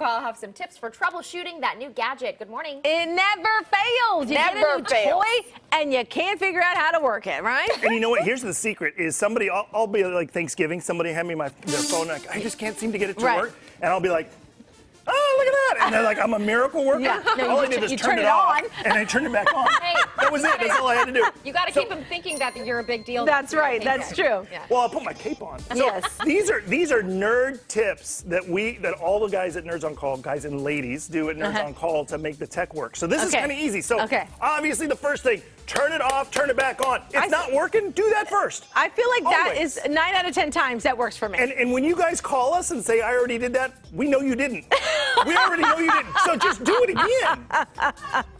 I'll have some tips for troubleshooting that new gadget. Good morning. It never fails. You get a new toy and you can't figure out how to work it, right? And you know what? Here's the secret: is somebody, I'll be like Thanksgiving, somebody hand me their phone, and I just can't seem to get it to work, and I'll be like, oh, look at that. And they're like, I'm a miracle worker. Yeah. No, all I did is turn it off, and I turned it back on. Hey, that was it. That's all I had to do. You got to keep them thinking that you're a big deal. That's right. That's true. Yeah. Well, I'll put my cape on. So yes. These are nerd tips that all the guys at Nerds on Call, guys and ladies, do at Nerds on Call to make the tech work. So this is kind of easy. So obviously the first thing, turn it off, turn it back on. It's not working, do that first. I feel like that is 9 out of 10 times that works for me. And when you guys call us and say, I already did that, we know you didn't. We already know you didn't. So just do it again.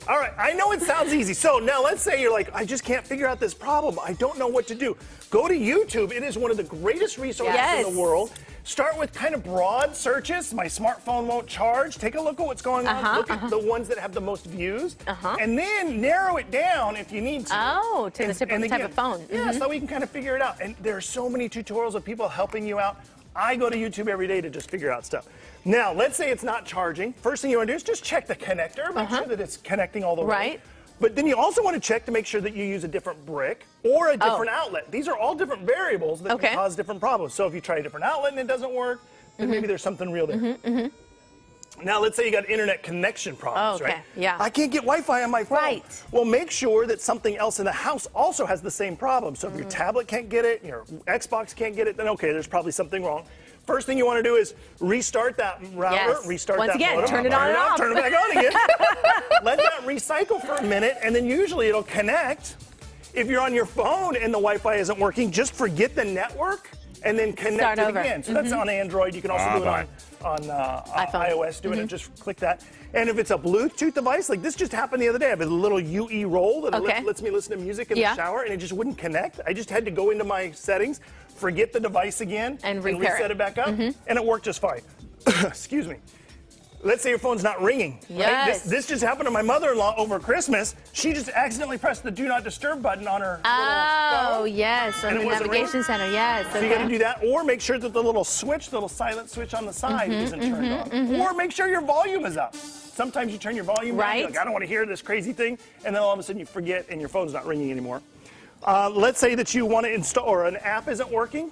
All right, I know it sounds easy. So now let's say you're like, I just can't figure out this problem. I don't know what to do. Go to YouTube. It is one of the greatest resources in the world. Start with kind of broad searches. My smartphone won't charge. Take a look at what's going on. Look at the ones that have the most views. And then narrow it down if you need to. Oh, to the type of phone. Yeah, so we can kind of figure it out. And there are so many tutorials of people helping you out. I go to YouTube every day to just figure out stuff. Now, let's say it's not charging. First thing you want to do is just check the connector. Make sure that it's connecting all the way. Right. But then you also want to check to make sure that you use a different brick or a different outlet. These are all different variables that can cause different problems. So if you try a different outlet and it doesn't work, then maybe there's something real there. Now, let's say you got internet connection problems, right? Yeah. I can't get Wi-Fi on my phone. Right. Well, make sure that something else in the house also has the same problem. So if your tablet can't get it, your Xbox can't get it, then okay, there's probably something wrong. First thing you want to do is restart that router, restart that modem. Turn it on and off. Turn it back on again. Let that recycle for a minute, and then usually it'll connect. If you're on your phone and the Wi-Fi isn't working, just forget the network and then connect it again. So that's on Android. You can also do it on iOS. Do it and just click that. And if it's a Bluetooth device, like this just happened the other day. I have a little UE roll that lets me listen to music in the shower, and it just wouldn't connect. I just had to go into my settings, forget the device again, and reset it back up, and it worked just fine. Excuse me. Let's say your phone's not ringing. Right? This just happened to my mother-in-law over Christmas. She just accidentally pressed the Do Not Disturb button on her little phone. Yes, on the navigation center, yes. So you got to do that, or make sure that the little silent switch on the side isn't turned on. Or make sure your volume is up. Sometimes you turn your volume down, you're like, I don't want to hear this crazy thing, and then all of a sudden you forget and your phone's not ringing anymore. Let's say that you want to install, or an app isn't working.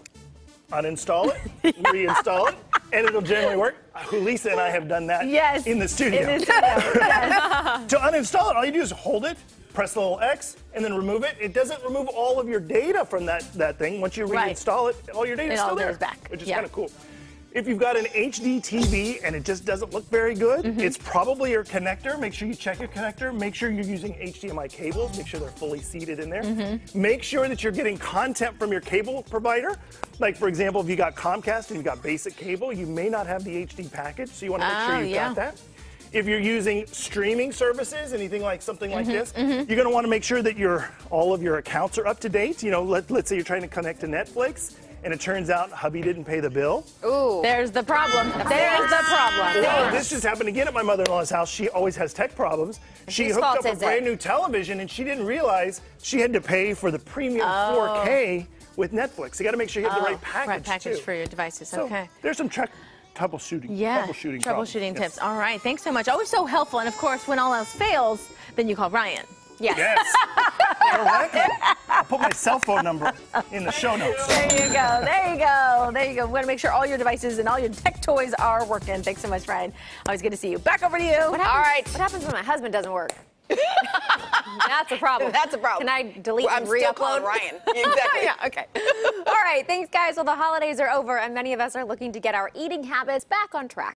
Uninstall it, reinstall it, and it'll generally work. Lisa and I have done that in the studio. To uninstall it, all you do is hold it, press the little X, and then remove it. It doesn't remove all of your data from that thing. Once you reinstall it, all your data is still there, which is kind of cool. If you've got an HD TV and it just doesn't look very good, it's probably your connector. Make sure you check your connector. Make sure you're using HDMI cables. Make sure they're fully seated in there. Make sure that you're getting content from your cable provider. Like, for example, if you got Comcast and you've got basic cable, you may not have the HD package, so you want to make sure you've got that. If you're using streaming services, anything like something like this, you're going to want to make sure that all of your accounts are up to date. You know, let's say you're trying to connect to Netflix, and it turns out hubby didn't pay the bill. Ooh. There's the problem. There's the problem. Well, this just happened again at my mother-in-law's house. She always has tech problems. She hooked up a brand new television, and she didn't realize she had to pay for the premium 4K with Netflix. You got to make sure you have the right package, for your devices. So there's some troubleshooting tips. All right. Thanks so much. Always so helpful. And of course, when all else fails, then you call Ryan. Yes. Correctly. I'll put my cell phone number in the show notes. There you go. There you go. There you go. We want to make sure all your devices and all your tech toys are working. Thanks so much, Ryan. Always good to see you. Back over to you. All right. What happens when my husband doesn't work? That's a problem. That's a problem. Can I delete and re-upload? Ryan. Exactly. Yeah, okay. All right. Thanks, guys. Well, the holidays are over, and many of us are looking to get our eating habits back on track.